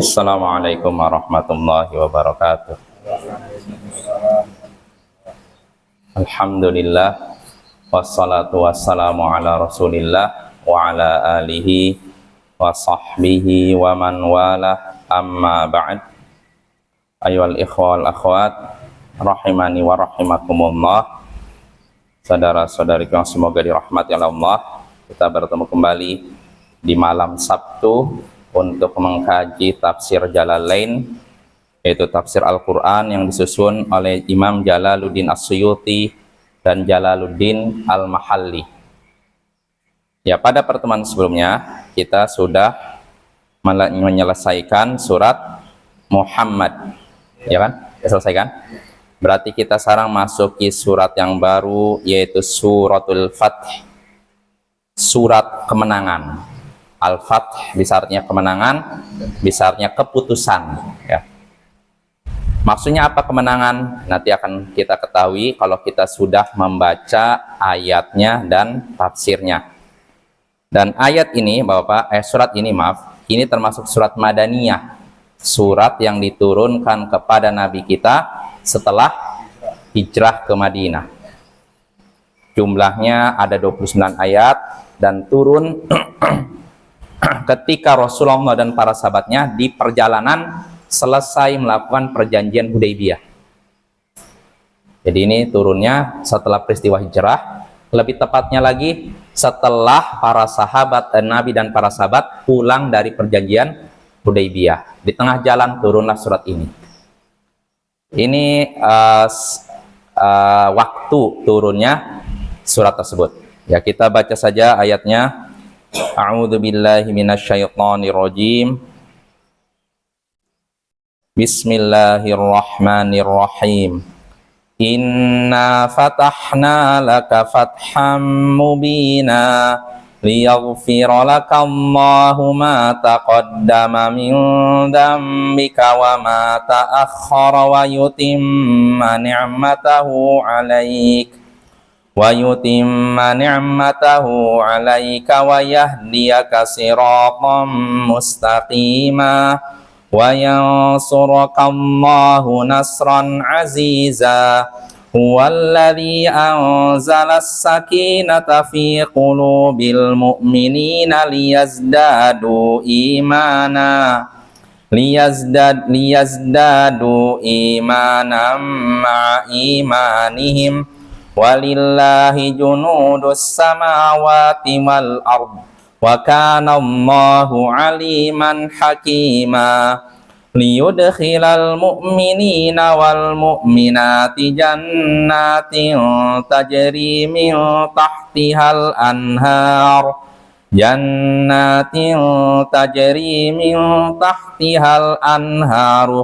Assalamualaikum warahmatullahi wabarakatuh. Alhamdulillah, wassalatu wassalamu ala rasulillah wa ala alihi wa sahbihi wa man walah, amma ba'd. Ayyuhal ikhwal akhwat rahimani wa rahimakumullah. Saudara-saudariku yang semoga dirahmati oleh Allah, kita bertemu kembali di malam Sabtu untuk mengkaji tafsir Jalalain, yaitu tafsir Al-Quran yang disusun oleh Imam Jalaluddin As-Suyuti dan Jalaluddin Al-Mahalli. Ya, pada pertemuan sebelumnya kita sudah menyelesaikan surat Muhammad, ya kan? Selesaikan? Berarti kita sekarang masuki surat yang baru, yaitu suratul Fath, surat kemenangan. Al-Fath bisa artinya kemenangan, bisa artinya keputusan, ya. Maksudnya apa kemenangan? Nanti akan kita ketahui kalau kita sudah membaca ayatnya dan tafsirnya. Dan ayat ini, surat ini ini termasuk surat Madaniyah, surat yang diturunkan kepada Nabi kita setelah hijrah ke Madinah. Jumlahnya ada 29 ayat dan turun ketika Rasulullah dan para sahabatnya di perjalanan selesai melakukan perjanjian Hudaybiyah. Jadi ini turunnya setelah peristiwa hijrah, lebih tepatnya lagi setelah para sahabat Nabi dan para sahabat pulang dari perjanjian Hudaybiyah. Di tengah jalan turunlah surat ini. Ini waktu turunnya surat tersebut. Ya, kita baca saja ayatnya. A'udzu billahi minasyaitonir rajim. Bismillahirrahmanirrahim. Inna fatahna laka fatham mubina liyaghfira laka Allahu ma taqaddama min dhanbika wa ma ta'akhkhara wa yutimma ni'matahu 'alaika wa yahdiyaka siratan mustaqima wa yansuraka Allahu nasran 'aziza. Huwallazi anzala as-sakinata fi qulubil mu'minina liyazdadu imanan ma'a imanihim walillahi junudus samawati wal ard wa kana Allahu aliman hakima. Liyudkhilal mu'minina wal mu'minati jannatin tajri min tahtihal anhar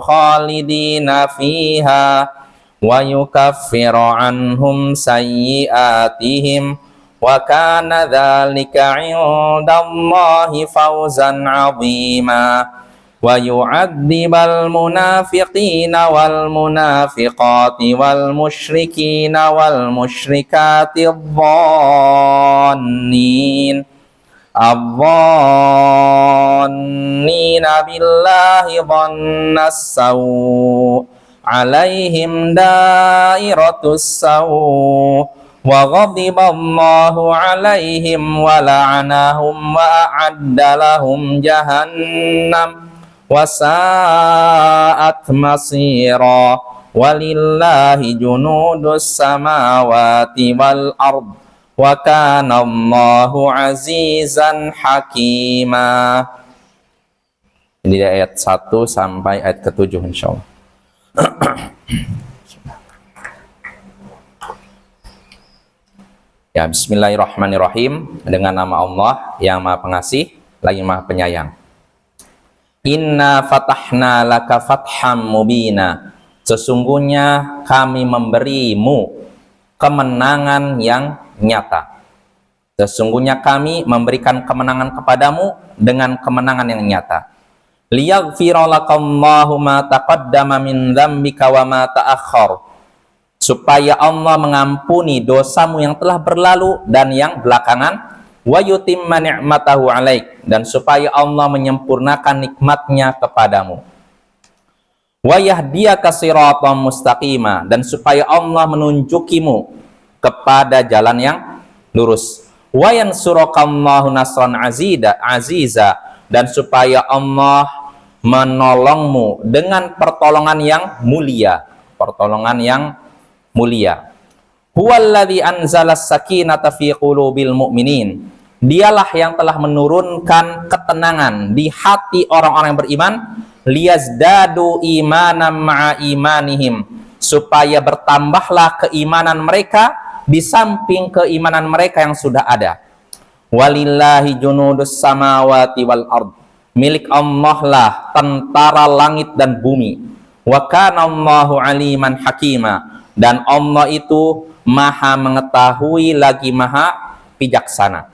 khalidina fiha wa yukaffiru anhum sayyi'atihim wa kana dzalika 'indallahi fawzan 'azima. Wa yu'adzibal munafiqina wal munafiqati wal musyrikina wal musyrikati adh-dhannina billahi dhannas sawu' alaihim dairatus sawu' wa ghadiballahu alaihim wa la'anahum wa a'adda lahum jahannam wasa'at masira walillahi junudus samawati wal ard wa kana Allahu azizan hakima. Ini ayat 1 sampai ayat ke-7 insyaallah. Ya, bismillahirrahmanirrahim. Dengan nama Allah yang Maha Pengasih lagi Maha Penyayang. Inna fatahna laka fatham mubina. Sesungguhnya kami memberimu kemenangan yang nyata. Sesungguhnya kami memberikan kemenangan kepadamu dengan kemenangan yang nyata. Liyaghfira lakallahu ma taqaddama min dzambika wa ma ta'akhkhar. supaya Allah mengampuni dosamu yang telah berlalu dan yang belakangan, wa yutimma ni'matahu 'alaik, dan supaya Allah menyempurnakan nikmatnya kepadamu, wa yahdiyaka siratan mustaqima, dan supaya Allah menunjukimu kepada jalan yang lurus, wa yansurukallahu nasran aziza, dan supaya Allah menolongmu dengan pertolongan yang mulia, pertolongan yang mulia. Huwallazi anzalas sakinata fi qulubil mu'minin. Dialah yang telah menurunkan ketenangan di hati orang-orang yang beriman, liyazdadu imanan ma'a imanihim, supaya bertambahlah keimanan mereka di samping keimanan mereka yang sudah ada. Walillahi junudus samawati wal ard. Milik Allah lah tentara langit dan bumi. Wa kana Allahu aliman hakima, dan Allah itu maha mengetahui lagi maha bijaksana.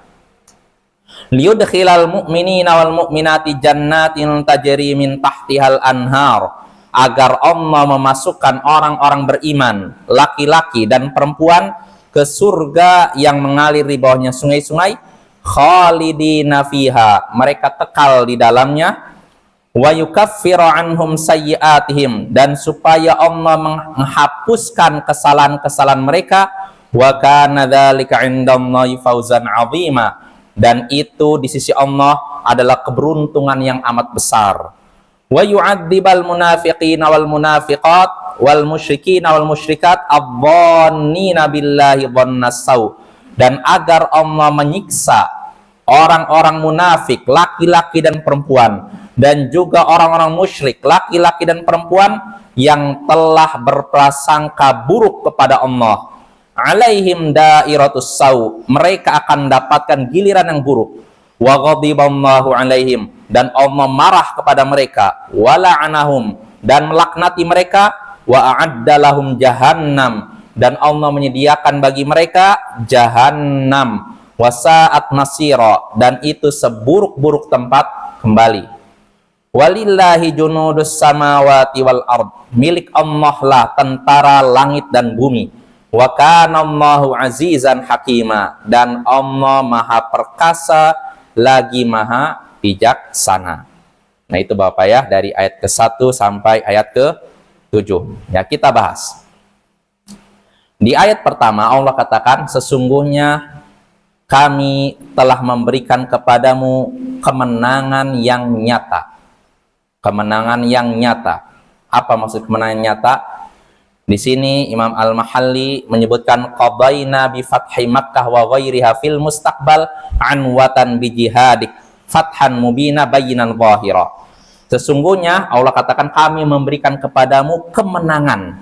Liyudkhilal mu'minina wal mu'minati jannatin tajri min tahtihal anhar, agar Allah memasukkan orang-orang beriman, laki-laki dan perempuan, ke surga yang mengalir di bawahnya sungai-sungai, khalidina fiha, mereka kekal di dalamnya, wa yukaffiru anhum sayyi'atihim, dan supaya Allah menghapuskan kesalahan-kesalahan mereka, wa kana dzalika 'indallahi fawzan 'azima, dan itu di sisi Allah adalah keberuntungan yang amat besar. Wa yu'adzibal munafiqina wal munafiqat wal musyrikina wal musyrikat adh-dhannina billahi dhannas sau, dan agar Allah menyiksa orang-orang munafik laki-laki dan perempuan, dan juga orang-orang musyrik laki-laki dan perempuan yang telah berprasangka buruk kepada Allah. Alaihim dairatus sau, mereka akan mendapatkan giliran yang buruk. Wa ghadiballahu alaihim, dan Allah marah kepada mereka. Wa la'anahum, dan melaknati mereka. Wa a'adda lahum jahannam, dan Allah menyediakan bagi mereka jahannam. Wa sa'at masira, dan itu seburuk-buruk tempat kembali. Walillahi junudus samawati wal ard. Milik Allah lah tentara langit dan bumi. Wa kana Allahu azizan hakima, dan Allah maha perkasa lagi maha bijaksana. Nah itu Bapak ya, dari ayat ke-1 sampai ayat ke-7. Ya, kita bahas. Di ayat pertama Allah katakan, sesungguhnya kami telah memberikan kepadamu kemenangan yang nyata. Kemenangan yang nyata. Apa maksud kemenangan nyata? Di sini Imam Al-Mahalli menyebutkan qadaina bi fathi Makkah wa ghairiha fil mustaqbal anwatan bi jihadik fathan mubina bayinan zahira. Sesungguhnya Allah katakan kami memberikan kepadamu kemenangan.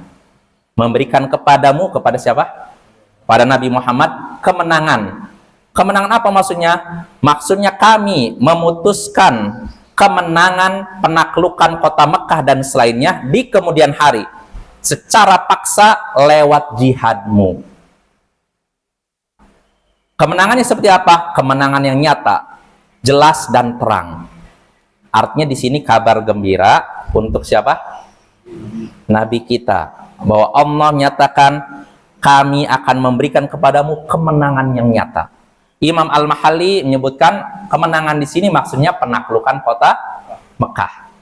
Memberikan kepadamu, kepada siapa? Pada Nabi Muhammad, kemenangan. Kemenangan apa maksudnya? Maksudnya kami memutuskan kemenangan penaklukan kota Mekah dan selainnya di kemudian hari secara paksa lewat jihadmu. Kemenangannya seperti apa? Kemenangan yang nyata, jelas dan terang. Artinya di sini kabar gembira untuk siapa? Nabi kita, bahwa Allah menyatakan kami akan memberikan kepadamu kemenangan yang nyata. Imam Al-Mahalli menyebutkan kemenangan di sini maksudnya penaklukan kota Mekah.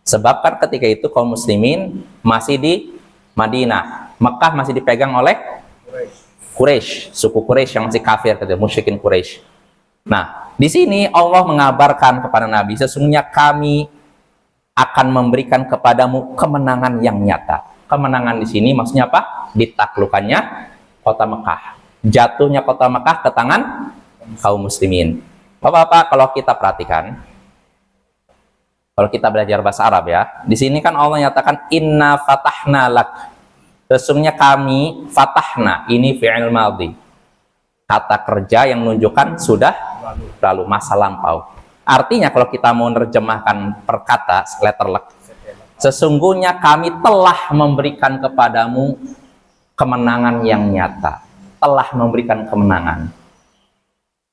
Sebab kan ketika itu kaum muslimin masih di Madinah, Mekah masih dipegang oleh Quraisy, suku Quraisy yang masih kafir, kata musyrikin Quraisy. Nah, di sini Allah mengabarkan kepada Nabi, sesungguhnya kami akan memberikan kepadamu kemenangan yang nyata. Kemenangan di sini maksudnya apa? Ditaklukannya kota Mekah, jatuhnya kota Mekah ke tangan kaum muslimin. Bapak-bapak, kalau kita perhatikan, kalau kita belajar bahasa Arab ya, di sini kan Allah nyatakan inna fatahna lak. Sesungguhnya kami fatahna, ini fi'il madhi. Kata kerja yang menunjukkan sudah lalu, masa lampau. Artinya kalau kita mau menerjemahkan per kata, letter lak, sesungguhnya kami telah memberikan kepadamu kemenangan yang nyata. Telah memberikan kemenangan.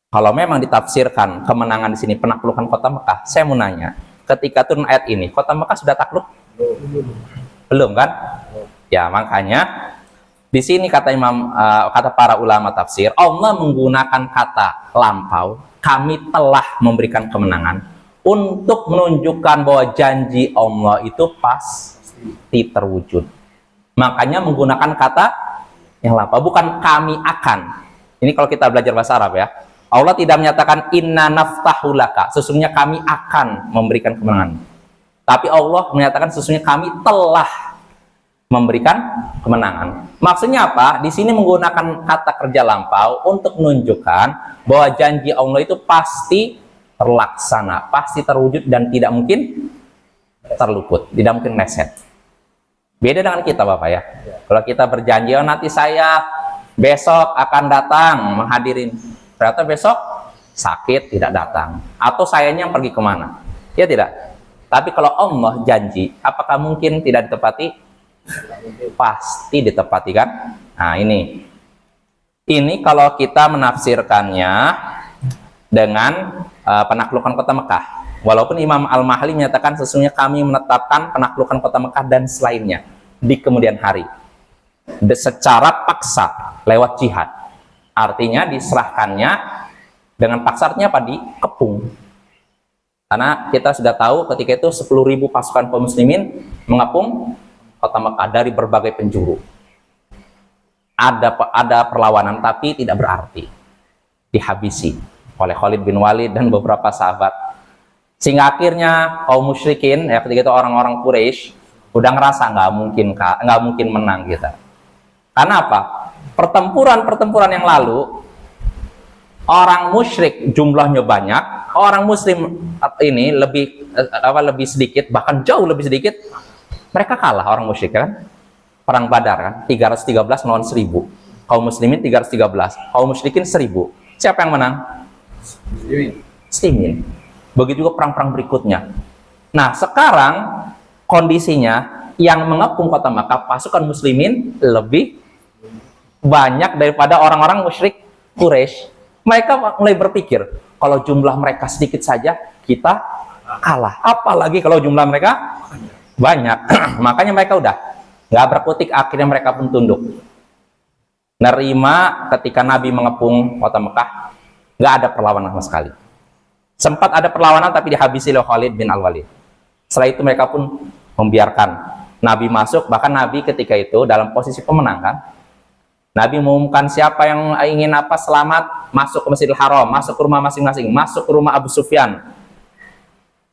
Kalau memang ditafsirkan kemenangan di sini penaklukan kota Mekah, saya mau nanya, ketika turun ayat ini, kota Mekah sudah takluk? Belum kan? Ya, makanya Di sini kata kata para ulama tafsir, Allah menggunakan kata lampau, kami telah memberikan kemenangan, untuk menunjukkan bahwa janji Allah itu pasti terwujud. Makanya menggunakan kata yang lampau, bukan kami akan. Ini kalau kita belajar bahasa Arab ya. Allah tidak menyatakan inna naftahu laka, sesungguhnya kami akan memberikan kemenangan. Tapi Allah menyatakan sesungguhnya kami telah memberikan kemenangan. Maksudnya apa? Di sini menggunakan kata kerja lampau untuk menunjukkan bahwa janji Allah itu pasti terlaksana, pasti terwujud dan tidak mungkin terluput, tidak mungkin meleset. Beda dengan kita Bapak ya. Kalau kita berjanji, oh, nanti saya besok akan datang menghadirin, ternyata besok sakit tidak datang, atau sayanya pergi kemana, ya tidak. Tapi kalau Allah janji, apakah mungkin tidak ditepati? Pasti ditepati kan? Nah ini kalau kita menafsirkannya dengan penaklukan kota Mekah. Walaupun Imam Al-Mahali menyatakan sesungguhnya kami menetapkan penaklukan kota Mekah dan selainnya di kemudian hari secara paksa lewat jihad. Artinya diserahkannya dengan paksa, artinya apa? Dikepung. Karena kita sudah tahu ketika itu 10.000 pasukan kaum muslimin mengepung kota Mekah dari berbagai penjuru. Ada perlawanan tapi tidak berarti, dihabisi oleh Khalid bin Walid dan beberapa sahabat, sehingga akhirnya kaum musyrikin ya ketika itu orang-orang Quraisy udah ngerasa nggak mungkin menang gitu. Karena apa? Pertempuran yang lalu orang musyrik jumlahnya banyak, orang muslim ini lebih sedikit, bahkan jauh lebih sedikit. Mereka kalah orang musyrik kan. Perang Badar kan, 313 lawan 1000. Kaum muslimin 313, kaum musyrikin 1000. Siapa yang menang? Muslimin. Begitu juga perang-perang berikutnya. Nah, sekarang kondisinya yang mengepung kota Makkah pasukan muslimin lebih banyak daripada orang-orang musyrik Quraisy. Mereka mulai berpikir, kalau jumlah mereka sedikit saja kita kalah, apalagi kalau jumlah mereka banyak. Makanya mereka udah nggak berkutik, akhirnya mereka pun tunduk nerima ketika Nabi mengepung kota Mekah. Nggak ada perlawanan sama sekali. Sempat ada perlawanan tapi dihabisi oleh Khalid bin Al-Walid. Setelah itu mereka pun membiarkan Nabi masuk. Bahkan Nabi ketika itu dalam posisi pemenang kan. Nabi mengumumkan siapa yang ingin selamat masuk ke Masjidil Haram, masuk ke rumah masing-masing, masuk ke rumah Abu Sufyan,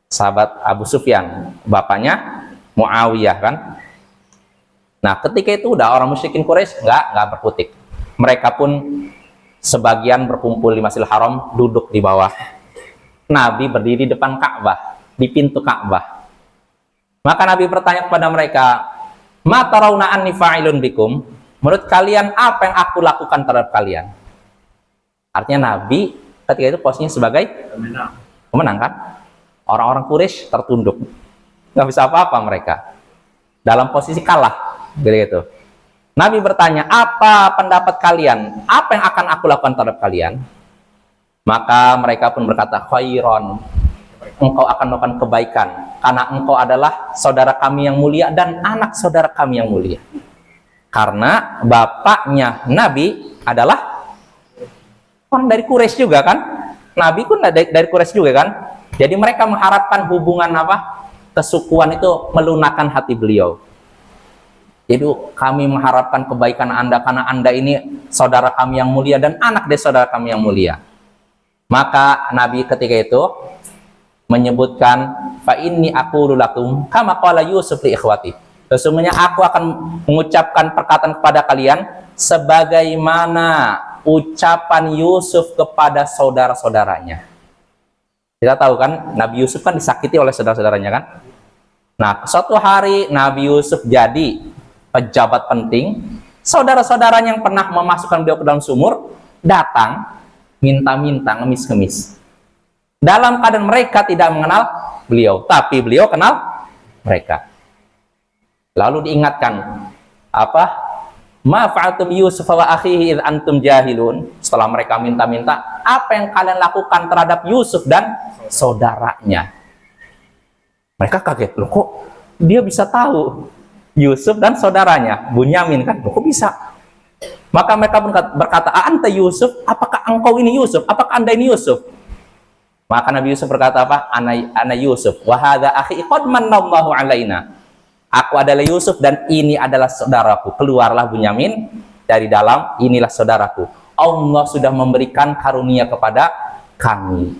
sahabat Abu Sufyan, bapaknya Muawiyah kan. Nah ketika itu udah orang musyrikin Quraisy nggak berkutik. Mereka pun sebagian berkumpul di Masjidil Haram, duduk di bawah. Nabi berdiri di depan Ka'bah, di pintu Ka'bah. Maka Nabi bertanya kepada mereka, ma tarawna anni fa'ilun bikum? Menurut kalian apa yang aku lakukan terhadap kalian? Artinya Nabi ketika itu posisinya sebagai pemenang kan. Orang-orang Quraisy tertunduk, nggak bisa apa-apa mereka, dalam posisi kalah gitu. Nabi bertanya, apa pendapat kalian? Apa yang akan aku lakukan terhadap kalian? Maka mereka pun berkata, khairon, engkau akan melakukan kebaikan karena engkau adalah saudara kami yang mulia dan anak saudara kami yang mulia. Karena bapaknya Nabi adalah orang dari Quraisy juga kan. Nabi pun dari Quraisy juga kan. Jadi mereka mengharapkan hubungan kesukuan itu melunakkan hati beliau. Jadi kami mengharapkan kebaikan Anda karena Anda ini saudara kami yang mulia dan anak dari saudara kami yang mulia. Maka Nabi ketika itu menyebutkan, fa inni aqulu lakum kama qala Yusuf li ikhwati. Sesungguhnya aku akan mengucapkan perkataan kepada kalian sebagaimana ucapan Yusuf kepada saudara-saudaranya. Kita tahu kan, Nabi Yusuf kan disakiti oleh saudara-saudaranya kan. Nah, suatu hari Nabi Yusuf jadi pejabat penting. Saudara-saudaranya yang pernah memasukkan beliau ke dalam sumur datang minta-minta, ngemis-ngemis. Dalam keadaan mereka tidak mengenal beliau, tapi beliau kenal mereka. Lalu diingatkan, ma fa'altum Yusuf wa akhihi id antum jahilun. Setelah mereka minta-minta, apa yang kalian lakukan terhadap Yusuf dan saudaranya? Mereka kaget, loh kok dia bisa tahu Yusuf dan saudaranya? Bunyamin kan, loh kok bisa? Maka mereka pun berkata, anta Yusuf, apakah engkau ini Yusuf? Apakah anda ini Yusuf? Maka Nabi Yusuf berkata apa? Ana Yusuf, wa hadza akhi qad manallahu alaina. Aku adalah Yusuf dan ini adalah saudaraku. Keluarlah Bunyamin dari dalam, inilah saudaraku. Allah sudah memberikan karunia kepada kami.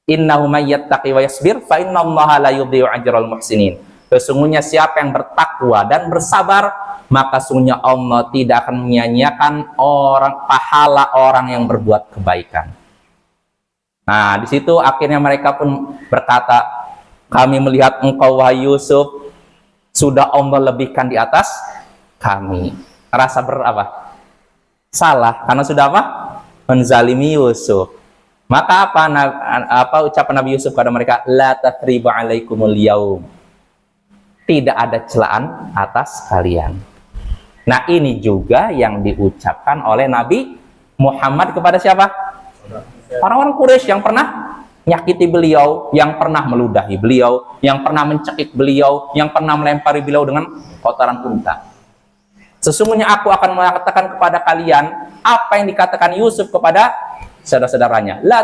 Innahu may yattaqi wa yasbir fa innallaha la yudhi'u ajral muhsinin. Sesungguhnya siapa yang bertakwa dan bersabar, maka sungguhnya Allah tidak akan menyia-nyiakan pahala orang yang berbuat kebaikan. Nah, di situ akhirnya mereka pun berkata, kami melihat engkau wahai Yusuf sudah Allah lebihkan di atas kami. Rasa berapa? Salah, karena sudah apa? Menzalimi Yusuf. Maka apa ucapan Nabi Yusuf kepada mereka? La tathriba alaikumul yaum. Tidak ada celaan atas kalian. Nah, ini juga yang diucapkan oleh Nabi Muhammad kepada siapa? Orang-orang Quraisy yang pernah nyakiti beliau, yang pernah meludahi beliau, yang pernah mencekik beliau, yang pernah melempari beliau dengan kotoran unta. Sesungguhnya aku akan mengatakan kepada kalian apa yang dikatakan Yusuf kepada saudara-saudaranya. La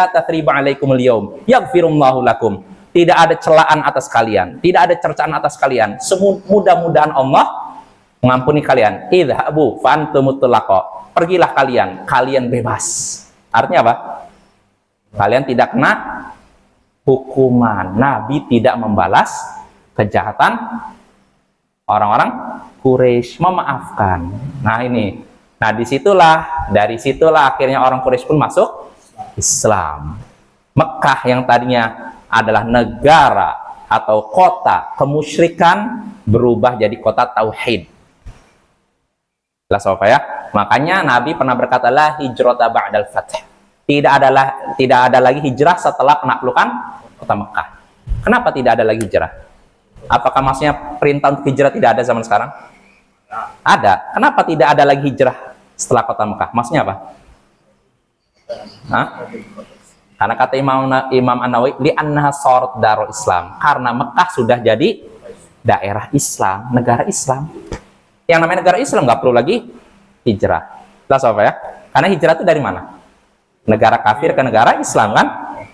tathriba alaikumul yaum yaghfirullahu lakum. Tidak ada celaan atas kalian, tidak ada cercaan atas kalian. Mudah-mudahan Allah mengampuni kalian. Idhabu fa antumut tulaqa. Pergilah kalian bebas. Artinya apa? Kalian tidak kena hukuman. Nabi tidak membalas kejahatan orang-orang Quraisy, memaafkan. Nah ini, dari situlah akhirnya orang Quraisy pun masuk Islam. Mekah yang tadinya adalah negara atau kota kemusyrikan berubah jadi kota tauhid. Jelas apa ya? Makanya Nabi pernah berkata, la hijrata ba'dal fath. Tidak ada lagi hijrah setelah penaklukan kota Mekah. Kenapa tidak ada lagi hijrah? Apakah maksudnya perintah untuk hijrah tidak ada zaman sekarang? Ada. Kenapa tidak ada lagi hijrah setelah kota Mekah? Maksudnya apa? Hah? Karena kata Imam An-Nawawi, li'annaha sharat darul Islam. Karena Mekah sudah jadi daerah Islam, negara Islam. Yang namanya negara Islam nggak perlu lagi hijrah. Jelas apa ya? Karena hijrah itu dari mana? Negara kafir ke negara Islam kan?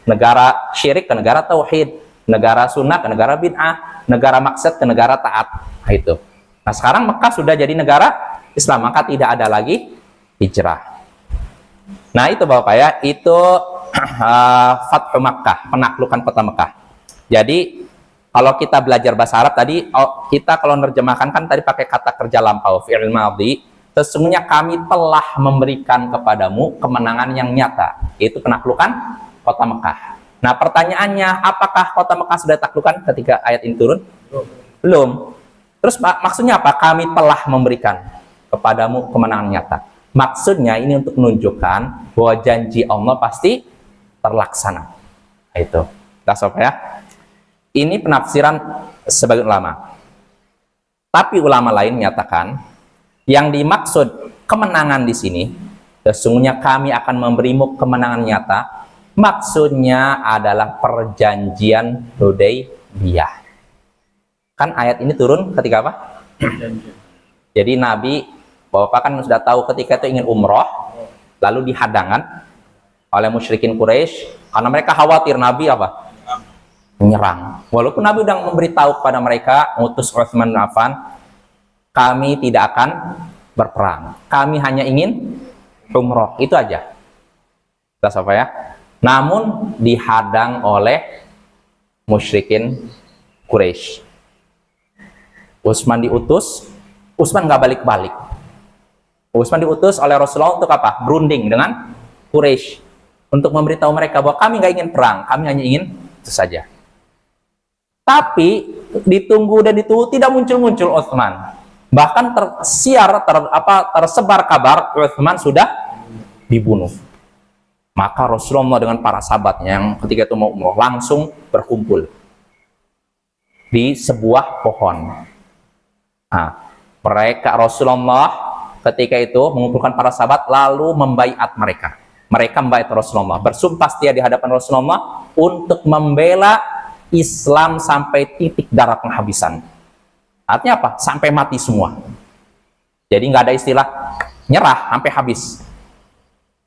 Negara syirik ke negara tauhid, negara sunnah ke negara bid'ah, negara maksud ke negara taat. Nah, itu. Nah, sekarang Mekah sudah jadi negara Islam, maka tidak ada lagi hijrah. Nah, itu Bapak ya, itu Fathu Makkah, penaklukan kota Mekah. Jadi kalau kita belajar bahasa Arab tadi, kita kalau nerjemahkan kan tadi pakai kata kerja lampau, fi'il madhi. Sesungguhnya kami telah memberikan kepadamu kemenangan yang nyata, yaitu penaklukan kota Mekah. Nah, pertanyaannya, apakah kota Mekah sudah taklukkan ketika ayat ini turun? Belum. Terus maksudnya apa? Kami telah memberikan kepadamu kemenangan nyata. Maksudnya ini untuk menunjukkan bahwa janji Allah pasti terlaksana. Nah, itu. Apa ya? Ini penafsiran sebagian ulama. Tapi ulama lain menyatakan yang dimaksud kemenangan di sini, sesungguhnya kami akan memberimu kemenangan nyata. Maksudnya adalah perjanjian Hudaybiyah. Kan ayat ini turun ketika apa? Jadi Nabi, Bapak kan sudah tahu ketika itu ingin umroh, lalu dihadangkan oleh musyrikin Quraisy karena mereka khawatir Nabi apa? Menyerang. Walaupun Nabi sudah memberitahu kepada mereka, utus Utsman bin Affan, kami tidak akan berperang. Kami hanya ingin umroh, itu aja. Jelas apa ya? Namun dihadang oleh musyrikin Quraisy. Utsman diutus, Utsman nggak balik-balik. Utsman diutus oleh Rasulullah untuk apa? Berunding dengan Quraisy, untuk memberitahu mereka bahwa kami nggak ingin perang, kami hanya ingin itu saja. Tapi ditunggu tidak muncul-muncul Utsman. Bahkan tersebar kabar Utsman sudah dibunuh. Maka Rasulullah dengan para sahabatnya yang ketika itu mau umroh langsung berkumpul di sebuah pohon. Nah, Rasulullah ketika itu mengumpulkan para sahabat lalu membaiat mereka. Mereka membaiat Rasulullah, bersumpah setia di hadapan Rasulullah untuk membela Islam sampai titik darah penghabisan. Artinya apa? Sampai mati semua. Jadi nggak ada istilah nyerah sampai habis.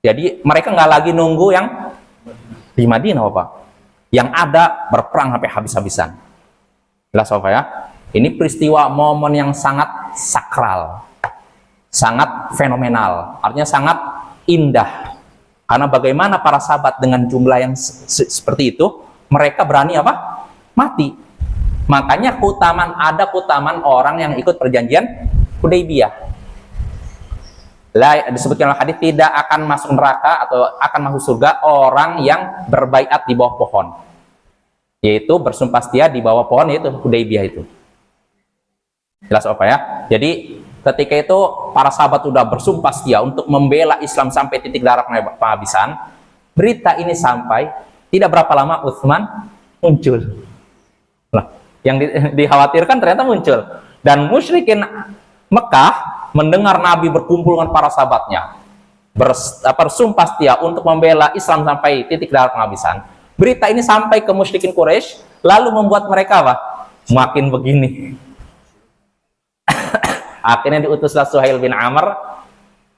Jadi mereka nggak lagi nunggu yang di Madinah, Bapak. Yang ada berperang sampai habis-habisan. Jelas, Bapak ya? Ini peristiwa momen yang sangat sakral, sangat fenomenal, artinya sangat indah. Karena bagaimana para sahabat dengan jumlah yang seperti itu, mereka berani apa? Mati. Makanya ada keutamaan orang yang ikut perjanjian Hudaybiyah. Disebutkan dalam hadis, tidak akan masuk neraka atau akan masuk surga orang yang berbaiat di bawah pohon, yaitu bersumpah setia di bawah pohon, yaitu Hudaybiyah itu. Jelas apa ya? Jadi ketika itu para sahabat sudah bersumpah setia untuk membela Islam sampai titik darah penghabisan. Berita ini sampai, tidak berapa lama Utsman muncul. Nah, yang dikhawatirkan ternyata muncul, dan musyrikin Mekah mendengar Nabi berkumpul dengan para sahabatnya bersumpah setia untuk membela Islam sampai titik darah penghabisan. Berita ini sampai ke musyrikin Quraisy, lalu membuat mereka apa? Makin begini. Akhirnya diutuslah Suhail bin Amr,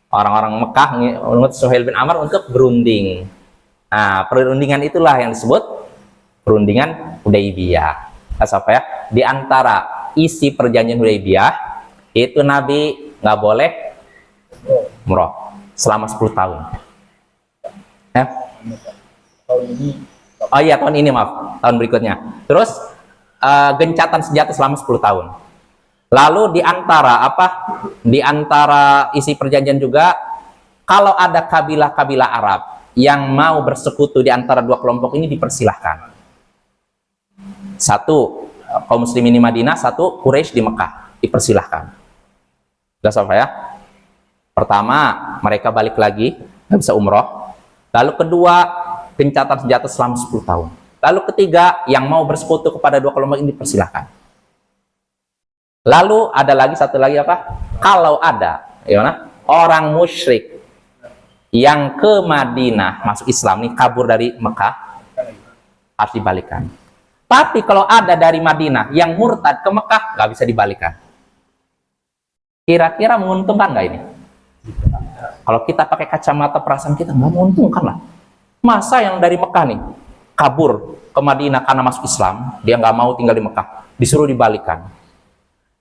orang-orang Mekah mengutus Suhail bin Amr untuk berunding. Nah, perundingan itulah yang disebut perundingan Hudaybiyah. Apa ya? Di antara isi perjanjian Hudaybiyah itu Nabi nggak boleh umroh selama 10 tahun. Ya? Oh iya, tahun ini, maaf, tahun berikutnya. Terus gencatan senjata selama 10 tahun. Lalu di antara isi perjanjian juga, kalau ada kabilah-kabilah Arab yang mau bersekutu di antara dua kelompok ini dipersilahkan. Satu kaum muslimin di Madinah, satu Quraisy di Mekah, dipersilahkan. Jelas apa ya? Pertama, mereka balik lagi, nggak bisa umroh. Lalu kedua, gencatan senjata selama 10 tahun. Lalu ketiga, yang mau bersekutu kepada dua kelompok ini dipersilahkan. Lalu ada lagi satu lagi apa? Kalau ada orang musyrik yang ke Madinah masuk Islam nih, kabur dari Mekah, harus dibalikkan. Tapi kalau ada dari Madinah yang murtad ke Mekah, nggak bisa dibalikkan. Kira-kira menguntungkan nggak ini? Kalau kita pakai kacamata perasaan kita, nggak menguntungkan lah. Masa yang dari Mekah nih kabur ke Madinah karena masuk Islam, dia nggak mau tinggal di Mekah, disuruh dibalikkan.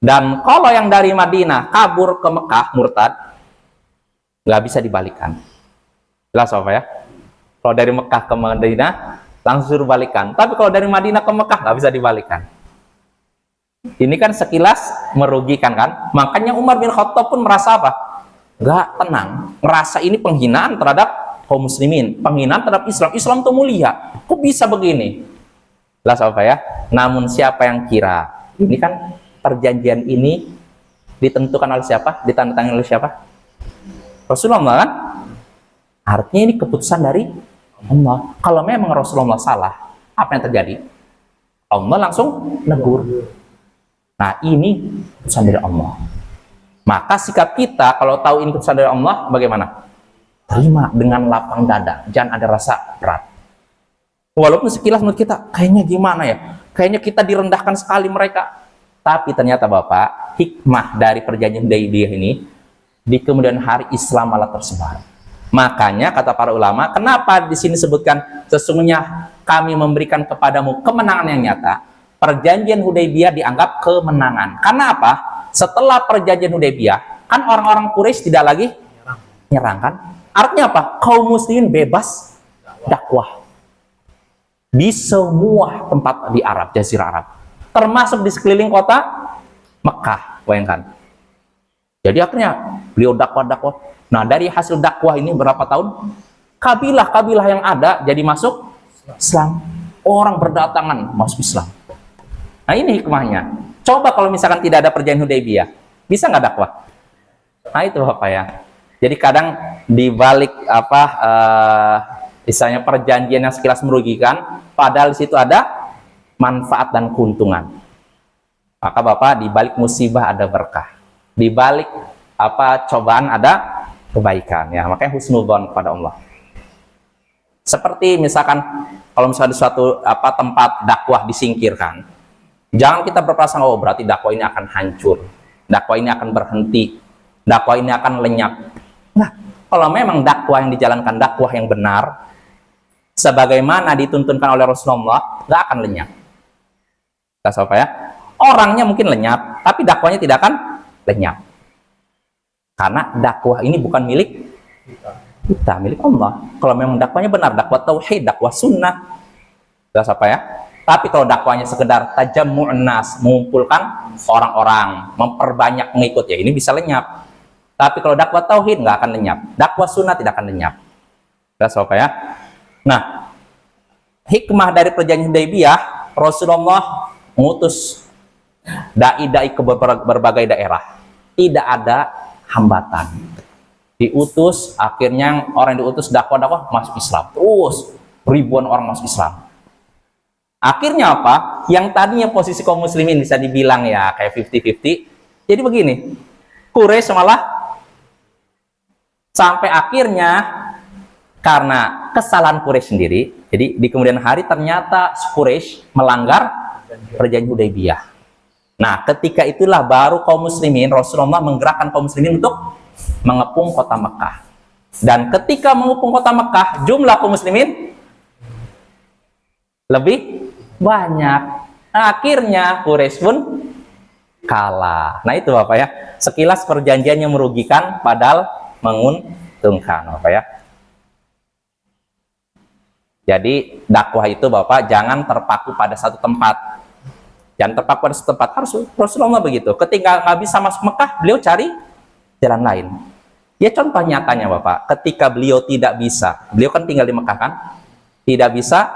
Dan kalau yang dari Madinah kabur ke Mekah murtad, nggak bisa dibalikkan. Jelas apa ya? Kalau dari Mekah ke Madinah langsung suruh balikan. Tapi kalau dari Madinah ke Mekah nggak bisa dibalikkan. Ini kan sekilas merugikan kan? Makanya Umar bin Khattab pun merasa apa? Nggak tenang. Merasa ini penghinaan terhadap kaum muslimin, penghinaan terhadap Islam. Islam itu mulia. Kok bisa begini? Jelas apa ya? Namun siapa yang kira? Ini kan perjanjian ini ditentukan oleh siapa? Ditandatangani oleh siapa? Rasulullah kan? Artinya ini keputusan dari Allah. Kalau memang Rasulullah salah, apa yang terjadi? Allah langsung negur. Nah, ini keputusan dari Allah. Maka sikap kita kalau tahu ini keputusan dari Allah, bagaimana? Terima dengan lapang dada, jangan ada rasa berat. Walaupun sekilas menurut kita, kayaknya gimana ya? Kayaknya kita direndahkan sekali mereka. Tapi ternyata Bapak, hikmah dari perjanjian Hudaybiyah ini, di kemudian hari Islam malah tersebar. Makanya kata para ulama, kenapa di sini sebutkan sesungguhnya kami memberikan kepadamu kemenangan yang nyata. Perjanjian Hudaybiyah dianggap kemenangan. Karena apa? Setelah perjanjian Hudaybiyah, kan orang-orang Quraisy tidak lagi nyerang kan? Artinya apa? Kaum muslimin bebas dakwah di semua tempat di Arab, Jazirah Arab, termasuk di sekeliling kota Mekah. Bayangkan. Jadi akhirnya beliau dakwah. Nah, dari hasil dakwah ini berapa tahun? Kabilah-kabilah yang ada jadi masuk Islam. Orang berdatangan masuk Islam. Nah, ini hikmahnya. Coba kalau misalkan tidak ada perjanjian Hudaybiyah, bisa nggak dakwah? Nah, itu Bapak ya. Jadi kadang dibalik misalnya perjanjian yang sekilas merugikan, padahal di situ ada manfaat dan keuntungan. Maka Bapak, dibalik musibah ada berkah. Dibalik cobaan ada kebaikan. Ya, makanya husnudzon kepada Allah. Seperti misalkan kalau misalnya di suatu tempat dakwah disingkirkan, jangan kita berprasangka, oh berarti dakwah ini akan hancur, dakwah ini akan berhenti. dakwah ini akan lenyap. Nah, kalau memang dakwah yang dijalankan dakwah yang benar, sebagaimana dituntunkan oleh Rasulullah, nggak akan lenyap. Kita apa ya? Orangnya mungkin lenyap, tapi dakwahnya tidak akan lenyap. Karena dakwah ini bukan milik kita, milik Allah. Kalau memang dakwahnya benar, dakwah tauhid, dakwah sunnah, kita apa ya? Tapi kalau dakwahnya sekedar tajammu'un nas, mengumpulkan orang-orang, memperbanyak pengikut, ya ini bisa lenyap. Tapi kalau dakwah tauhid nggak akan lenyap, dakwah sunnah tidak akan lenyap. Kita apa ya? Nah, hikmah dari perjanjian Hudaybiyah, Rasulullah mengutus dai-dai ke berbagai daerah, tidak ada hambatan. Diutus, akhirnya orang yang diutus dakwah masuk Islam, terus ribuan orang masuk Islam. Akhirnya apa? Yang tadinya posisi kaum muslimin bisa dibilang ya kayak 50-50, jadi begini, Quraisy malah sampai akhirnya karena kesalahan Quraisy sendiri, jadi di kemudian hari ternyata Quraisy melanggar perjanjian Hudaybiyah. Nah, ketika itulah baru kaum muslimin, Rasulullah menggerakkan kaum muslimin untuk mengepung kota Mekah. Dan ketika mengepung kota Mekah, jumlah kaum muslimin lebih banyak. Akhirnya Quraisy pun kalah. Nah, itu Bapak ya. Sekilas perjanjian yang merugikan padahal menguntungkan Bapak ya. Jadi dakwah itu Bapak jangan terpaku pada satu tempat. Jangan terpaku pada satu tempat. Harus Rasulullah begitu. Ketika nggak bisa masuk Mekah, beliau cari jalan lain. Ya contoh nyatanya Bapak, ketika beliau tidak bisa, beliau kan tinggal di Mekah kan, tidak bisa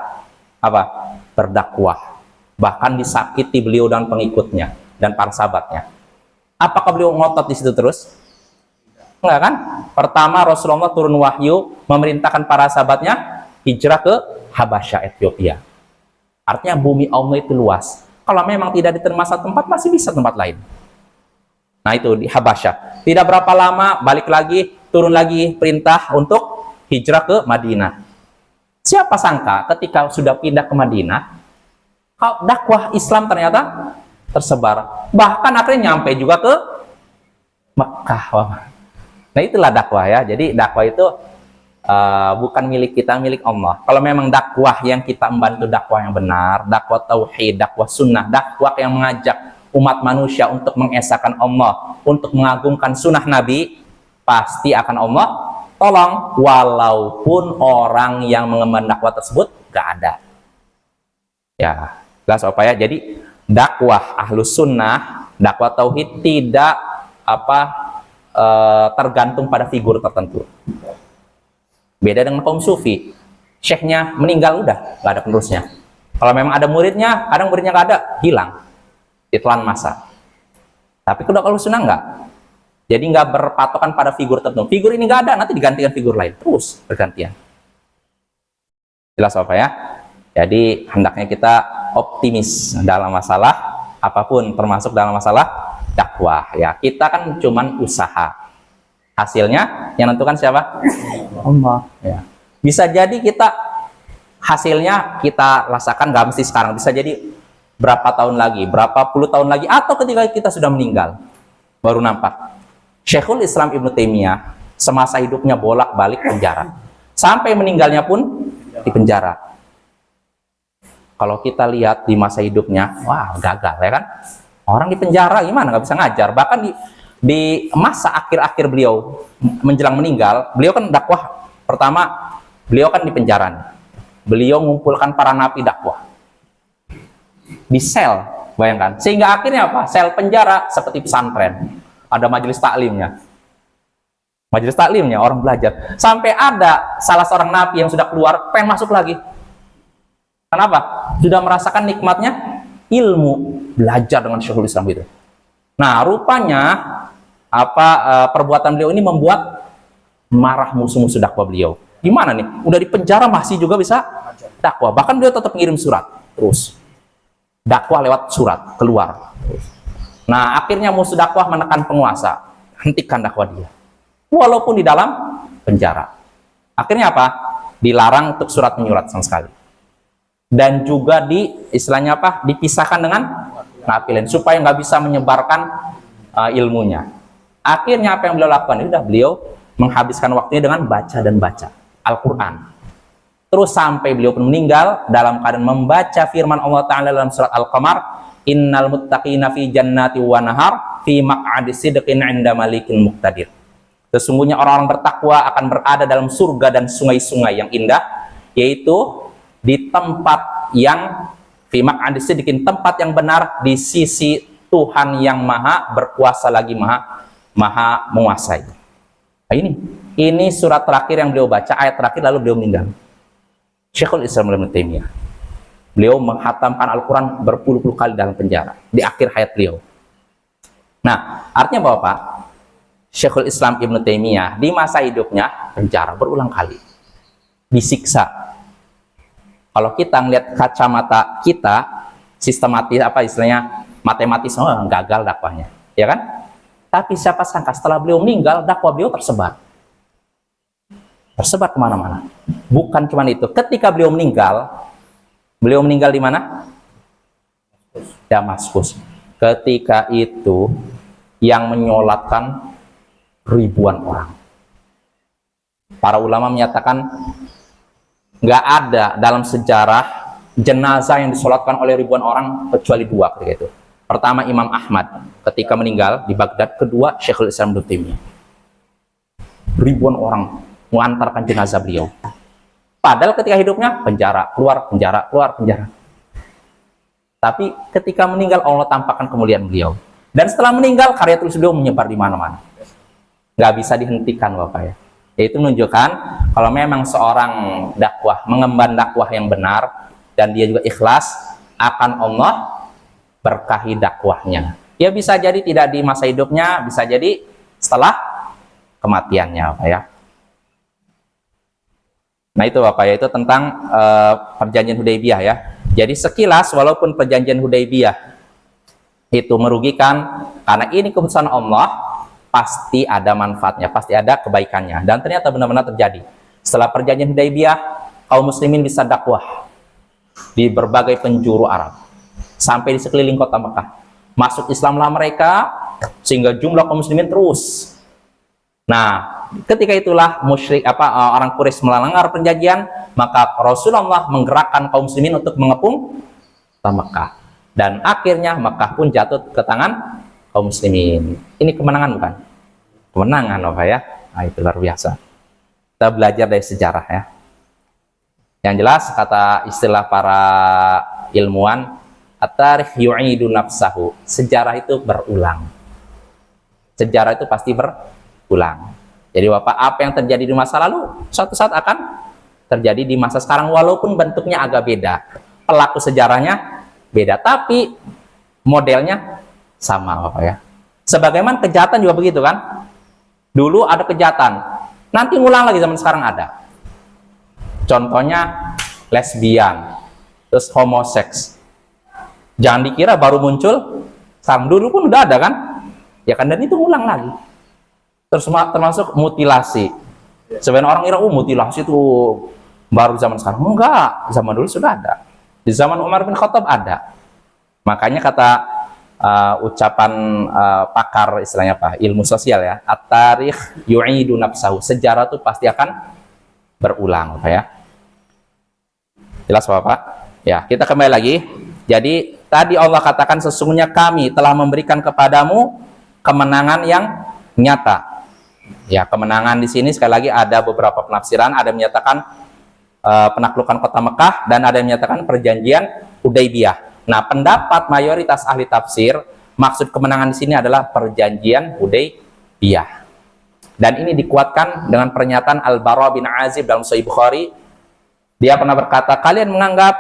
apa? Berdakwah. Bahkan disakiti beliau dan pengikutnya dan para sahabatnya. Apakah beliau ngotot di situ terus? Enggak kan? Pertama Rasulullah turun wahyu memerintahkan para sahabatnya hijrah ke Habasyah, Ethiopia. Artinya bumi Allah itu luas. Kalau memang tidak diterima satu tempat, masih bisa tempat lain. Nah itu di Habasyah. Tidak berapa lama, balik lagi, turun lagi perintah untuk hijrah ke Madinah. Siapa sangka ketika sudah pindah ke Madinah, dakwah Islam ternyata tersebar. Bahkan akhirnya nyampe juga ke Mekah. Nah itulah dakwah ya. Jadi dakwah itu bukan milik kita, milik Allah. Kalau memang dakwah yang kita membantu dakwah yang benar, dakwah tauhid, dakwah sunnah, dakwah yang mengajak umat manusia untuk mengesahkan Allah, untuk mengagungkan sunnah Nabi, pasti akan Allah tolong, walaupun orang yang mengemban dakwah tersebut gak ada. Ya, jelas apa ya? Jadi dakwah ahlus sunnah, dakwah tauhid tidak tergantung pada figur tertentu. Beda dengan kaum sufi, syekhnya meninggal udah gak ada penerusnya. Kalau memang ada muridnya, kadang muridnya gak ada, hilang, ditelan masa. Tapi kalau ahlus sunnah enggak. Jadi nggak berpatokan pada figur tertentu. Figur ini nggak ada, nanti digantikan figur lain. Terus bergantian. Jelas apa ya? Jadi hendaknya kita optimis dalam masalah apapun, termasuk dalam masalah dakwah. Ya, kita kan cuman usaha. Hasilnya yang nentukan siapa? Allah. Ya. Bisa jadi kita hasilnya kita rasakan nggak mesti sekarang. Bisa jadi berapa tahun lagi, berapa puluh tahun lagi, atau ketika kita sudah meninggal baru nampak. Syekhul Islam Ibnu Taimiyah semasa hidupnya bolak-balik penjara, sampai meninggalnya pun di penjara. Kalau kita lihat di masa hidupnya, wah gagal ya kan? Orang di penjara gimana nggak bisa ngajar? Bahkan di masa akhir-akhir beliau menjelang meninggal, beliau kan dakwah pertama, beliau kan di penjara. Beliau mengumpulkan para napi dakwah di sel, bayangkan. Sehingga akhirnya apa? Sel penjara seperti pesantren. Ada majelis taklimnya. Majelis taklimnya, orang belajar. Sampai ada salah seorang nabi yang sudah keluar, pengen masuk lagi. Kenapa? Sudah merasakan nikmatnya ilmu, belajar dengan Syekhul Islam itu. Nah, rupanya perbuatan beliau ini membuat marah musuh-musuh dakwah beliau. Gimana nih? Udah di penjara masih juga bisa dakwah. Bahkan beliau tetap ngirim surat terus. Dakwah lewat surat keluar. Nah, akhirnya musuh dakwah menekan penguasa, hentikan dakwah dia, walaupun di dalam penjara. Akhirnya apa? Dilarang untuk surat menyurat sama sekali. Dan juga istilahnya dipisahkan dengan napi lain, supaya nggak bisa menyebarkan ilmunya. Akhirnya apa yang beliau lakukan? Sudah beliau menghabiskan waktunya dengan baca dan baca Al-Quran. Terus sampai beliau pun meninggal dalam keadaan membaca firman Allah Ta'ala dalam surat Al-Qamar, innal muttaqina fi jannati wa nahar fi maq'adi sidqin 'inda malikin muqtadir. Sesungguhnya orang-orang bertakwa akan berada dalam surga dan sungai-sungai yang indah, yaitu di tempat yang fi maq'adi sidqin, tempat yang benar di sisi Tuhan yang maha berkuasa lagi maha menguasai. Nah, ini surat terakhir yang beliau baca, ayat terakhir, lalu beliau meninggal. Syekhul Islam Ibnu Taimiyah. Beliau menghatamkan Al-Quran berpuluh-puluh kali dalam penjara di akhir hayat beliau. Nah, artinya bahwa Pak, Syekhul Islam Ibnu Taimiyah di masa hidupnya penjara berulang kali, disiksa. Kalau kita ngelihat kacamata kita sistematis, apa istilahnya, matematis, gagal dakwahnya, ya kan? Tapi siapa sangka setelah beliau meninggal, dakwah beliau tersebar kemana-mana. Bukan cuma itu, ketika beliau meninggal di mana? Damaskus. Ketika itu yang menyolatkan ribuan orang. Para ulama menyatakan nggak ada dalam sejarah jenazah yang disolatkan oleh ribuan orang kecuali dua ketika itu. Pertama Imam Ahmad ketika meninggal di Baghdad, kedua Syekhul Islam Ibnu Taimiyah. Ribuan orang mengantarkan jenazah beliau. Padahal ketika hidupnya penjara, keluar penjara, keluar penjara. Tapi ketika meninggal Allah tampakkan kemuliaan beliau. Dan setelah meninggal karya tulis beliau menyebar di mana-mana. Nggak bisa dihentikan Bapak ya. Yaitu menunjukkan kalau memang seorang dakwah mengemban dakwah yang benar dan dia juga ikhlas, akan Allah berkahi dakwahnya. Ya bisa jadi tidak di masa hidupnya, bisa jadi setelah kematiannya Bapak ya. Nah itu Bapak ya, itu tentang perjanjian Hudaybiyah ya. Jadi sekilas walaupun perjanjian Hudaybiyah itu merugikan, karena ini keputusan Allah, pasti ada manfaatnya, pasti ada kebaikannya. Dan ternyata benar-benar terjadi. Setelah perjanjian Hudaybiyah, kaum muslimin bisa dakwah di berbagai penjuru Arab, sampai di sekeliling kota Mekah. Masuk Islamlah mereka, sehingga jumlah kaum muslimin terus. Nah, ketika itulah orang Quraisy melanggar perjanjian, maka Rasulullah menggerakkan kaum muslimin untuk mengepung kota Mekah. Dan akhirnya Mekah pun jatuh ke tangan kaum muslimin. Ini kemenangan bukan? Kemenangan Bapak ya. Nah, itu luar biasa. Kita belajar dari sejarah ya. Yang jelas kata istilah para ilmuwan, at-tarikh yu'idu nafsahu. Sejarah itu berulang. Sejarah itu pasti berulang. Jadi Bapak, apa yang terjadi di masa lalu suatu saat akan terjadi di masa sekarang, walaupun bentuknya agak beda. Pelaku sejarahnya beda, tapi modelnya sama Bapak ya. Sebagaimana kejahatan juga begitu kan? Dulu ada kejahatan, nanti ngulang lagi zaman sekarang ada. Contohnya lesbian, terus homoseks. Jangan dikira baru muncul, sekarang dulu pun udah ada kan? Ya kan, dan itu ngulang lagi. Terus termasuk mutilasi. Sebenarnya orang kira mutilasi itu baru zaman sekarang. Enggak, zaman dulu sudah ada. Di zaman Umar bin Khattab ada. Makanya kata ucapan pakar istilahnya apa? Ilmu sosial ya. At-tarikh yu'idu nafsahu. Sejarah itu pasti akan berulang, Pak ya. Jelas Bapak? Ya, kita kembali lagi. Jadi tadi Allah katakan sesungguhnya kami telah memberikan kepadamu kemenangan yang nyata. Ya, kemenangan di sini sekali lagi ada beberapa penafsiran, ada yang menyatakan penaklukan kota Mekah dan ada yang menyatakan perjanjian Hudaybiyah. Nah, pendapat mayoritas ahli tafsir maksud kemenangan di sini adalah perjanjian Hudaybiyah. Dan ini dikuatkan dengan pernyataan Al-Bara bin Azib dalam Sahih Bukhari. Dia pernah berkata, kalian menganggap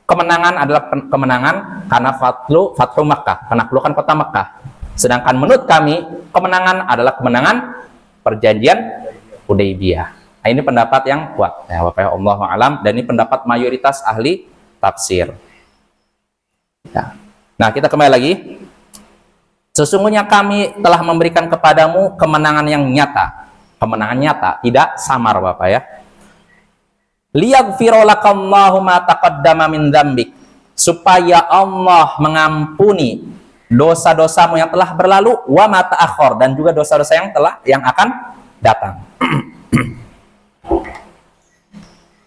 kemenangan adalah kemenangan karena Fathu Makkah, penaklukan kota Mekah. Sedangkan menurut kami, kemenangan adalah kemenangan perjanjian Hudaybiyah. Nah, ini pendapat yang kuat. Ya, Allahu a'lam, dan ini pendapat mayoritas ahli tafsir. Ya. Nah, kita kembali lagi. Sesungguhnya kami telah memberikan kepadamu kemenangan yang nyata. Kemenangan nyata, tidak samar Bapak ya. Liyaghfira lakallahu ma taqaddama min dzambik, supaya Allah mengampuni dosa-dosamu yang telah berlalu, wa ma ta'akhkhar, dan juga dosa-dosa yang akan datang.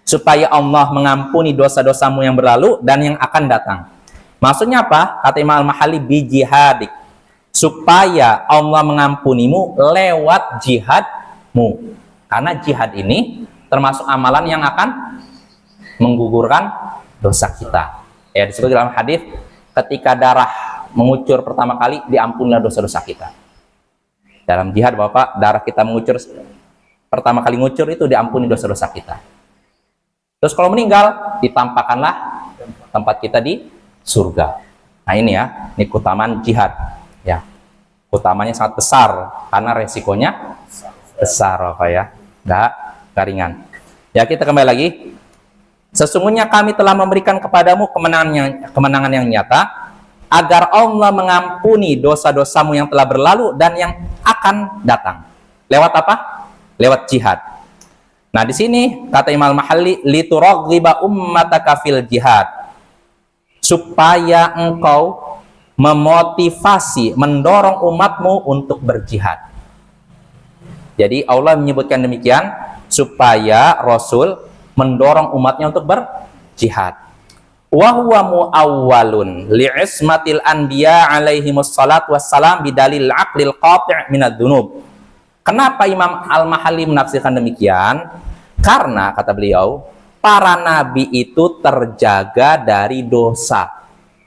Supaya Allah mengampuni dosa-dosamu yang berlalu dan yang akan datang. Maksudnya apa? Kata Imam Al-Mahalli, bi jihadik, supaya Allah mengampunimu lewat jihadmu. Karena jihad ini termasuk amalan yang akan menggugurkan dosa kita. Ya, disebut dalam hadis, ketika darah mengucur pertama kali, diampunilah dosa-dosa kita. Dalam jihad, Bapak, darah kita mengucur pertama kali ngucur itu diampuni dosa-dosa kita. Terus kalau meninggal, ditampakkanlah tempat kita di surga. Nah ini ya, ini keutamaan jihad. Ya, utamanya sangat besar karena resikonya besar, Bapak ya, nggak ringan. Ya, kita kembali lagi. Sesungguhnya kami telah memberikan kepadamu kemenangan yang nyata, agar Allah mengampuni dosa-dosamu yang telah berlalu dan yang akan datang. Lewat apa? Lewat jihad. Nah, di sini kata Imam Al-Mahalli, lituraghiba ummataka fil jihad, supaya engkau memotivasi, mendorong umatmu untuk berjihad. Jadi Allah menyebutkan demikian supaya Rasul mendorong umatnya untuk berjihad. Wa huwa muawwalun li'ismatil anbiya alaihimus salatu wassalam bidalil aqlil qati' minad dzunub. Kenapa Imam Al-Mahalli menafsirkan demikian? Karena kata beliau, para nabi itu terjaga dari dosa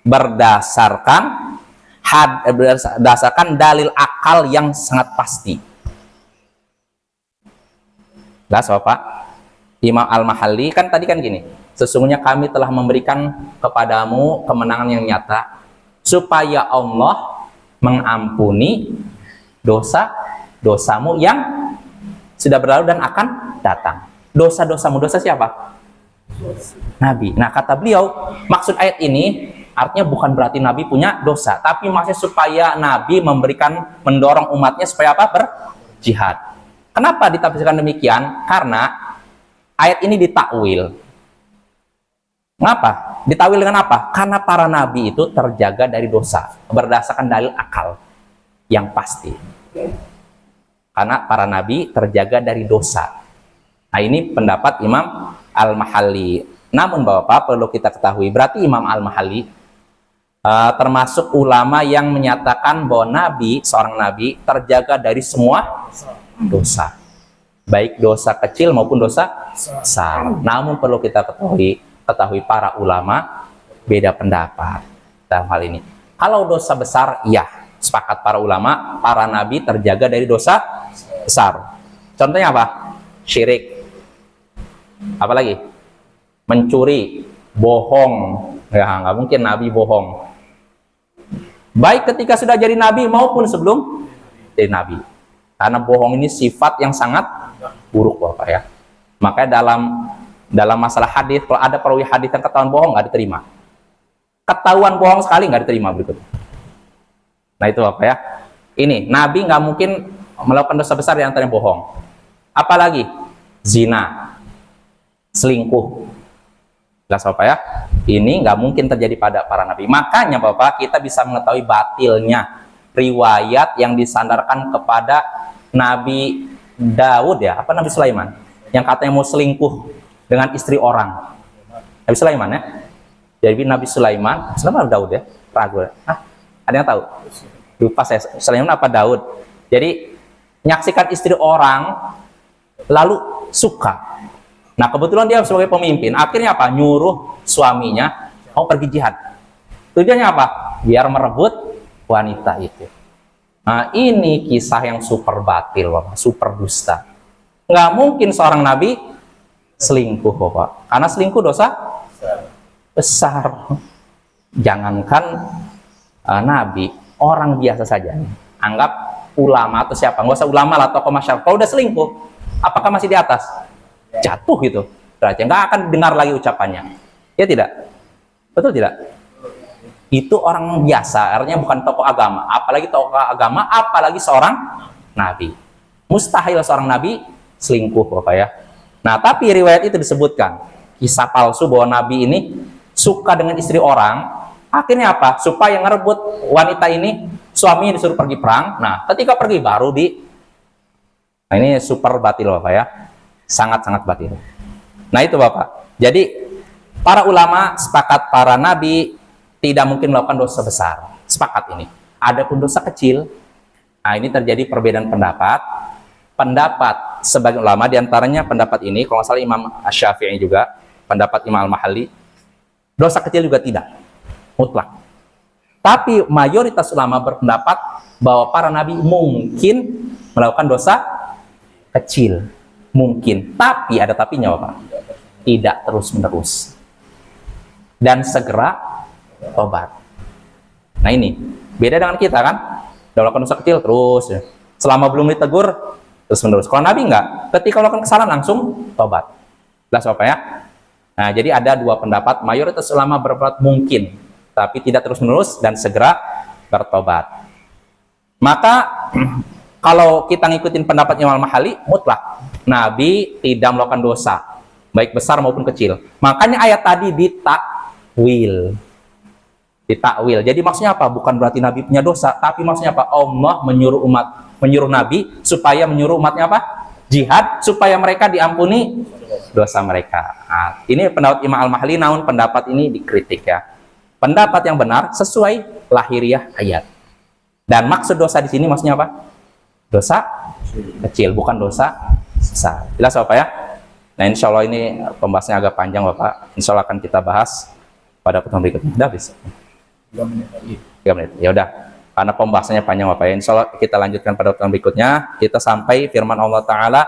berdasarkan dalil akal yang sangat pasti. Jelas, Bapak? Imam Al-Mahalli kan tadi kan gini, sesungguhnya kami telah memberikan kepadamu kemenangan yang nyata supaya Allah mengampuni dosamu yang sudah berlalu dan akan datang. Dosa-dosamu, dosa siapa? Nabi. Nah, kata beliau, maksud ayat ini artinya bukan berarti Nabi punya dosa, tapi maksudnya supaya Nabi mendorong umatnya supaya apa? Berjihad. Kenapa ditafsirkan demikian? Karena ayat ini ditakwil. Mengapa? Ditakwil dengan apa? Karena para nabi itu terjaga dari dosa berdasarkan dalil akal yang pasti. Karena para nabi terjaga dari dosa. Nah, ini pendapat Imam Al-Mahalli. Namun Bapak, perlu kita ketahui, berarti Imam Al-Mahalli termasuk ulama yang menyatakan bahwa seorang nabi terjaga dari semua dosa, baik dosa kecil maupun dosa besar. Namun perlu kita ketahui para ulama beda pendapat dalam hal ini. Kalau dosa besar, ya sepakat para ulama, para nabi terjaga dari dosa besar. Contohnya apa? Syirik. Apalagi? Mencuri, bohong. Ya, nggak mungkin nabi bohong. Baik ketika sudah jadi nabi maupun sebelum jadi nabi. Karena bohong ini sifat yang sangat buruk, Bapak ya. Makanya dalam masalah hadis, kalau ada perawi hadis yang ketahuan bohong, nggak diterima. Ketahuan bohong sekali nggak diterima berikut. Nah itu Bapak ya. Ini nabi nggak mungkin melakukan dosa besar yang antaranya bohong. Apalagi zina, selingkuh. Jelas Bapak ya. Ini nggak mungkin terjadi pada para nabi. Makanya Bapak, kita bisa mengetahui batilnya riwayat yang disandarkan kepada Nabi Daud ya, apa Nabi Sulaiman, yang katanya mau selingkuh dengan istri orang. Nabi Sulaiman ya. Jadi Nabi Sulaiman Daud ya, ragu ya. Ada yang tahu? Lupa saya, Sulaiman apa Daud. Jadi menyaksikan istri orang lalu suka. Nah kebetulan dia sebagai pemimpin, akhirnya apa? Nyuruh suaminya mau pergi jihad. Tujuannya apa? Biar merebut wanita itu. Nah ini kisah yang super batil, Bapak, super dusta. Nggak mungkin seorang nabi selingkuh, Bapak, karena selingkuh dosa besar. Jangankan nabi, orang biasa saja, anggap ulama atau siapa, nggak usah ulama lah, tokoh masyarakat, kalau udah selingkuh, apakah masih di atas? Jatuh gitu, berarti nggak akan dengar lagi ucapannya, ya tidak? Betul tidak? Itu orang biasa, artinya bukan tokoh agama, apalagi tokoh agama, apalagi seorang nabi. Mustahil seorang nabi selingkuh, Bapak ya. Nah tapi riwayat itu disebutkan kisah palsu bahwa nabi ini suka dengan istri orang, Akhirnya apa? Supaya ngerebut wanita ini, suaminya disuruh pergi perang. Nah, ketika pergi baru nah ini super batil Bapak ya. Sangat-sangat batil. Nah itu Bapak. Jadi para ulama sepakat para nabi tidak mungkin melakukan dosa besar. Sepakat ini. Adapun dosa kecil, nah ini terjadi perbedaan pendapat. Pendapat sebagian ulama diantaranya pendapat ini, kalau nggak salah Imam Asy-Syafi'i juga, pendapat Imam Al-Mahalli, dosa kecil juga tidak mutlak. Tapi mayoritas ulama berpendapat bahwa para nabi mungkin melakukan dosa kecil, mungkin. Tapi ada tapinya Bapak, tidak terus-menerus dan segera tobat. Nah ini beda dengan kita kan, melakukan dosa kecil terus ya. Selama belum ditegur terus-menerus. Kalau nabi enggak, ketika melakukan kesalahan langsung tobat. Jelas Bapak ya. Nah jadi ada dua pendapat, mayoritas ulama berpendapat mungkin, tapi tidak terus-menerus dan segera bertobat. Maka kalau kita ngikutin pendapat Imam Al-Mahalli, mutlak nabi tidak melakukan dosa baik besar maupun kecil. Makanya ayat tadi ditakwil. Jadi maksudnya apa? Bukan berarti nabi punya dosa, tapi maksudnya apa? Allah menyuruh nabi supaya menyuruh umatnya apa? Jihad, supaya mereka diampuni dosa mereka. Nah, ini pendapat Imam Al-Mahalli, namun pendapat ini dikritik ya. Pendapat yang benar sesuai lahiriah ayat. Dan maksud dosa di sini maksudnya apa? Dosa kecil, bukan dosa besar. Jelas Bapak ya? Nah insya Allah ini pembahasannya agak panjang Bapak. Insya Allah akan kita bahas pada pertemuan berikutnya. Udah bisa? 3 menit lagi. 3 menit. Ya udah. Karena pembahasannya panjang Bapak ya. Insya Allah kita lanjutkan pada pertemuan berikutnya. Kita sampai firman Allah Ta'ala,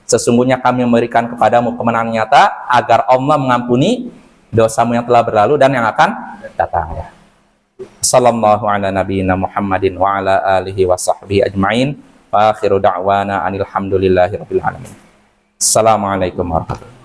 sesungguhnya kami memberikan kepadamu kemenangan nyata agar Allah mengampuni dosamu yang telah berlalu dan yang akan datang ya. Sallallahu ala nabiyina Muhammadin wa ala alihi wa sahbihi ajma'in. Wa akhiru da'wana anil hamdulillahi rabbil alamin. Assalamualaikum warahmatullahi wabarakatuh.